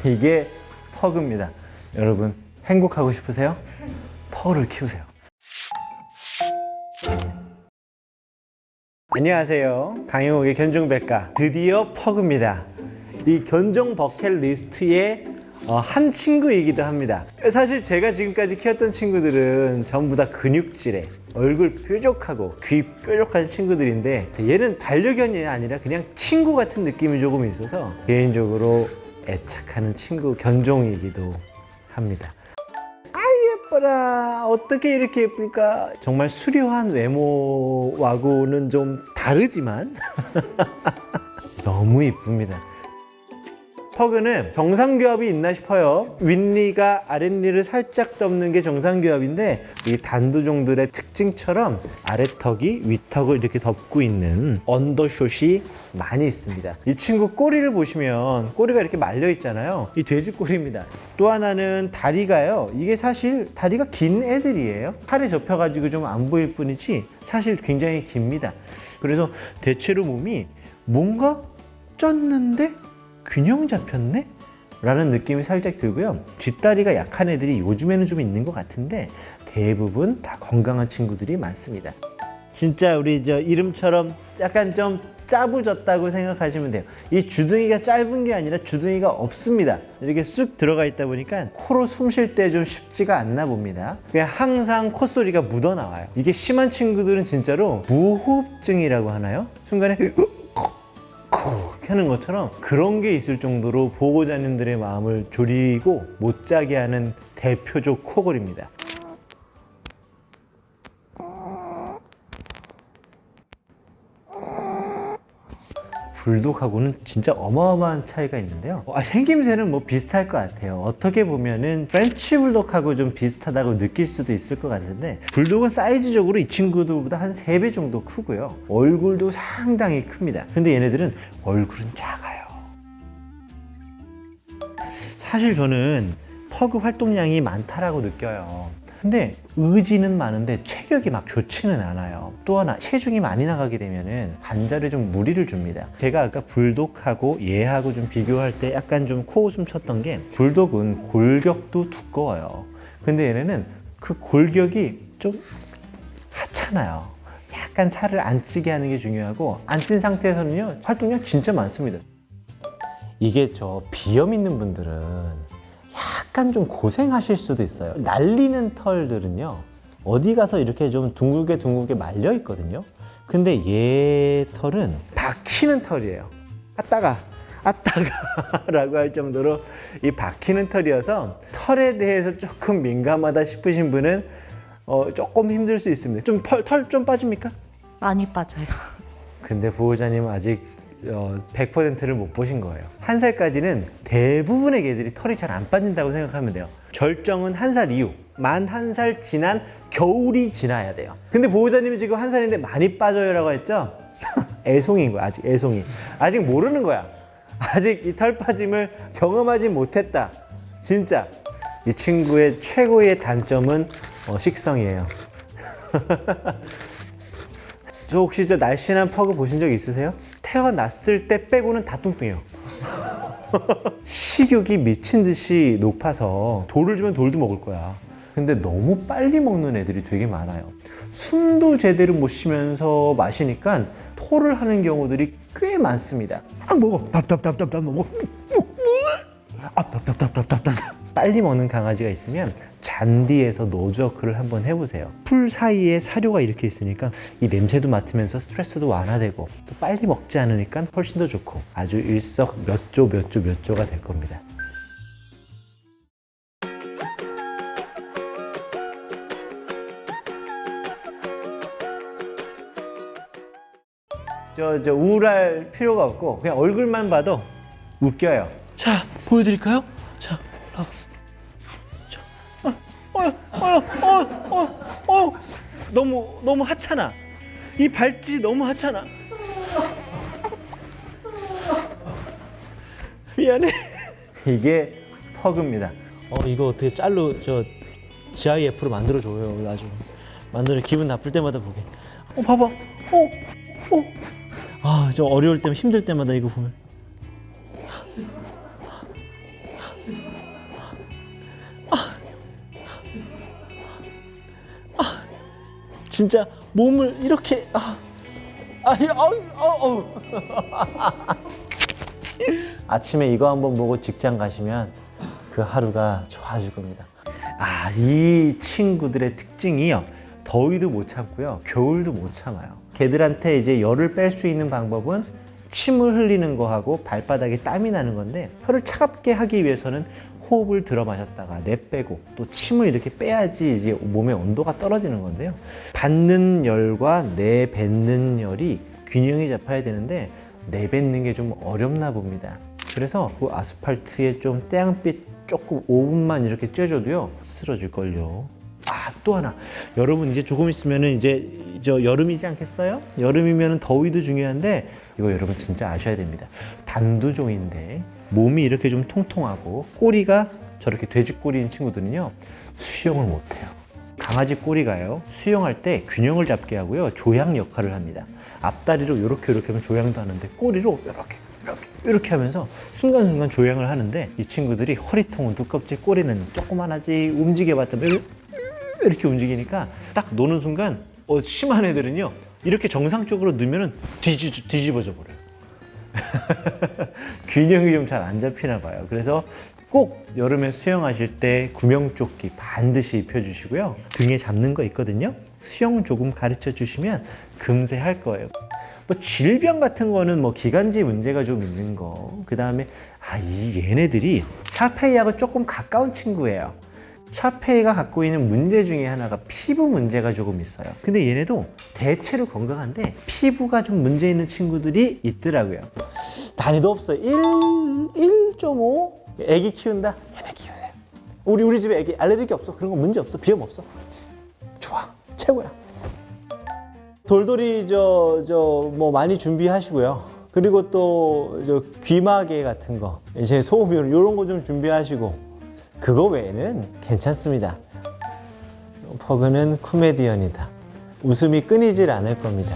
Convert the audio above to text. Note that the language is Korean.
이게 퍼그입니다. 여러분 행복하고 싶으세요? 퍼그를 키우세요. 안녕하세요. 강영욱의 견종백과 드디어 퍼그입니다. 이 견종 버킷리스트의 한 친구이기도 합니다. 사실 제가 지금까지 키웠던 친구들은 전부 다 근육질에 얼굴 뾰족하고 귀 뾰족한 친구들인데 얘는 반려견이 아니라 그냥 친구 같은 느낌이 조금 있어서 개인적으로 애착하는 친구 견종이기도 합니다. 아 예뻐라, 어떻게 이렇게 예쁠까. 정말 수려한 외모하고는 좀 다르지만 너무 이쁩니다. 퍼그는 정상교합이 있나 싶어요. 윗니가 아랫니를 살짝 덮는 게 정상교합인데 이 단두종들의 특징처럼 아래턱이 윗턱을 이렇게 덮고 있는 언더숏이 많이 있습니다. 이 친구 꼬리를 보시면 꼬리가 이렇게 말려 있잖아요. 이 돼지꼬리입니다. 또 하나는 다리가요. 이게 사실 다리가 긴 애들이에요. 팔에 접혀가지고 좀 안 보일 뿐이지 사실 굉장히 깁니다. 그래서 대체로 몸이 뭔가 쪘는데 균형 잡혔네? 라는 느낌이 살짝 들고요. 뒷다리가 약한 애들이 요즘에는 좀 있는 것 같은데 대부분 다 건강한 친구들이 많습니다. 진짜 우리 저 이름처럼 약간 좀 짜부졌다고 생각하시면 돼요. 이 주둥이가 짧은 게 아니라 주둥이가 없습니다. 이렇게 쑥 들어가 있다 보니까 코로 숨 쉴 때 좀 쉽지가 않나 봅니다. 그냥 항상 콧소리가 묻어나와요. 이게 심한 친구들은 진짜로 무호흡증이라고 하나요? 순간에 하는 것처럼 그런 게 있을 정도로 보호자님들의 마음을 졸이고 못 자게 하는 대표적 코골입니다. 불독하고는 진짜 어마어마한 차이가 있는데요. 생김새는 뭐 비슷할 것 같아요. 어떻게 보면은 프렌치 불독하고 좀 비슷하다고 느낄 수도 있을 것 같은데 불독은 사이즈적으로 이 친구들보다 한 3배 정도 크고요. 얼굴도 상당히 큽니다. 근데 얘네들은 얼굴은 작아요. 사실 저는 퍼그 활동량이 많다라고 느껴요. 근데 의지는 많은데 체력이 막 좋지는 않아요. 또 하나 체중이 많이 나가게 되면은 관절에 좀 무리를 줍니다. 제가 아까 불독하고 얘하고 좀 비교할 때 약간 좀 코웃음 쳤던 게 불독은 골격도 두꺼워요. 근데 얘네는 그 골격이 좀 하찮아요. 약간 살을 안 찌게 하는 게 중요하고 안 찐 상태에서는요 활동량 진짜 많습니다. 이게 저 비염 있는 분들은 약간 좀 고생하실 수도 있어요. 날리는 털들은요 어디 가서 이렇게 좀 둥글게 말려 있거든요. 근데 얘 털은 박히는 털이에요. 아따가 라고 할 정도로 이 박히는 털이어서 털에 대해서 조금 민감하다 싶으신 분은 조금 힘들 수 있습니다. 좀 털 좀 빠집니까? 많이 빠져요. 근데 보호자님은 아직 100%를 못 보신 거예요. 1살까지는 대부분의 개들이 털이 잘 안 빠진다고 생각하면 돼요. 절정은 1살 이후, 만 1살 지난 겨울이 지나야 돼요. 근데 보호자님이 지금 1살인데 많이 빠져요 라고 했죠? 애송인 거야. 아직 애송이. 아직 모르는 거야. 아직 이 털 빠짐을 경험하지 못했다. 진짜 이 친구의 최고의 단점은 식성이에요. 저 혹시 저 날씬한 퍼그 보신 적 있으세요? 태어났을 때 빼고는 다 뚱뚱해요. 식욕이 미친 듯이 높아서 돌을 주면 돌도 먹을 거야. 근데 너무 빨리 먹는 애들이 되게 많아요. 숨도 제대로 못 쉬면서 마시니까 토를 하는 경우들이 꽤 많습니다. 먹어. 답답 먹어. 답답. 빨리 먹는 강아지가 있으면 잔디에서 노즈워크를 한번 해보세요. 풀 사이에 사료가 이렇게 있으니까 이 냄새도 맡으면서 스트레스도 완화되고 또 빨리 먹지 않으니까 훨씬 더 좋고 아주 일석 몇 조가 될 겁니다. 저 우울할 필요가 없고 그냥 얼굴만 봐도 웃겨요. 자, 보여드릴까요? 자, 너무 하찮아. 이 발짓이 너무 하찮아. 미안해. 이게 퍼그입니다. 이거 어떻게 짤로 GIF로 만들어줘요. 아주 만들어 기분 나쁠 때마다 보게. 봐봐. 저 어려울 때면 힘들 때마다 이거 보면. 진짜 몸을 이렇게 아침에 이거 한번 보고 직장 가시면 그 하루가 좋아질 겁니다. 이 친구들의 특징이요. 더위도 못 참고요. 겨울도 못 참아요. 걔들한테 이제 열을 뺄 수 있는 방법은 침을 흘리는 거하고 발바닥에 땀이 나는 건데, 혀를 차갑게 하기 위해서는 호흡을 들어 마셨다가 내빼고 또 침을 이렇게 빼야지 이제 몸의 온도가 떨어지는 건데요. 받는 열과 내뱉는 열이 균형이 잡아야 되는데 내뱉는 게 좀 어렵나 봅니다. 그래서 그 아스팔트에 좀 태양빛 조금 5분만 이렇게 쬐줘도요 쓰러질걸요. 또 하나, 여러분 이제 조금 있으면은 이제 여름이지 않겠어요? 여름이면 더위도 중요한데 이거 여러분 진짜 아셔야 됩니다. 단두종인데 몸이 이렇게 좀 통통하고 꼬리가 저렇게 돼지 꼬리인 친구들은요 수영을 못해요. 강아지 꼬리가요 수영할 때 균형을 잡게 하고요 조향 역할을 합니다. 앞다리로 이렇게 하면 조향도 하는데 꼬리로 이렇게 하면서 순간순간 조향을 하는데, 이 친구들이 허리통은 두껍지 꼬리는 조그만하지 움직여봤자 이렇게 움직이니까 딱 노는 순간 심한 애들은요 이렇게 정상적으로 넣으면 뒤집어져 버려요. 균형이 좀 잘 안 잡히나 봐요. 그래서 꼭 여름에 수영하실 때 구명조끼 반드시 입혀주시고요. 등에 잡는 거 있거든요. 수영 조금 가르쳐 주시면 금세 할 거예요. 질병 같은 거는 기관지 문제가 좀 있는 거. 그 다음에 얘네들이 샤페이하고 조금 가까운 친구예요. 샤페이가 갖고 있는 문제 중에 하나가 피부 문제가 조금 있어요. 근데 얘네도 대체로 건강한데 피부가 좀 문제 있는 친구들이 있더라고요. 난이도 없어요. 1.5? 애기 키운다? 얘네 키우세요. 우리 집에 애기 알레르기 없어. 그런 거 문제 없어. 비염 없어. 좋아. 최고야. 돌돌이 많이 준비하시고요. 그리고 또 귀마개 같은 거, 이제 소음이론 이런 거 좀 준비하시고, 그거 외에는 괜찮습니다. 퍼그는 코미디언이다. 웃음이 끊이질 않을 겁니다.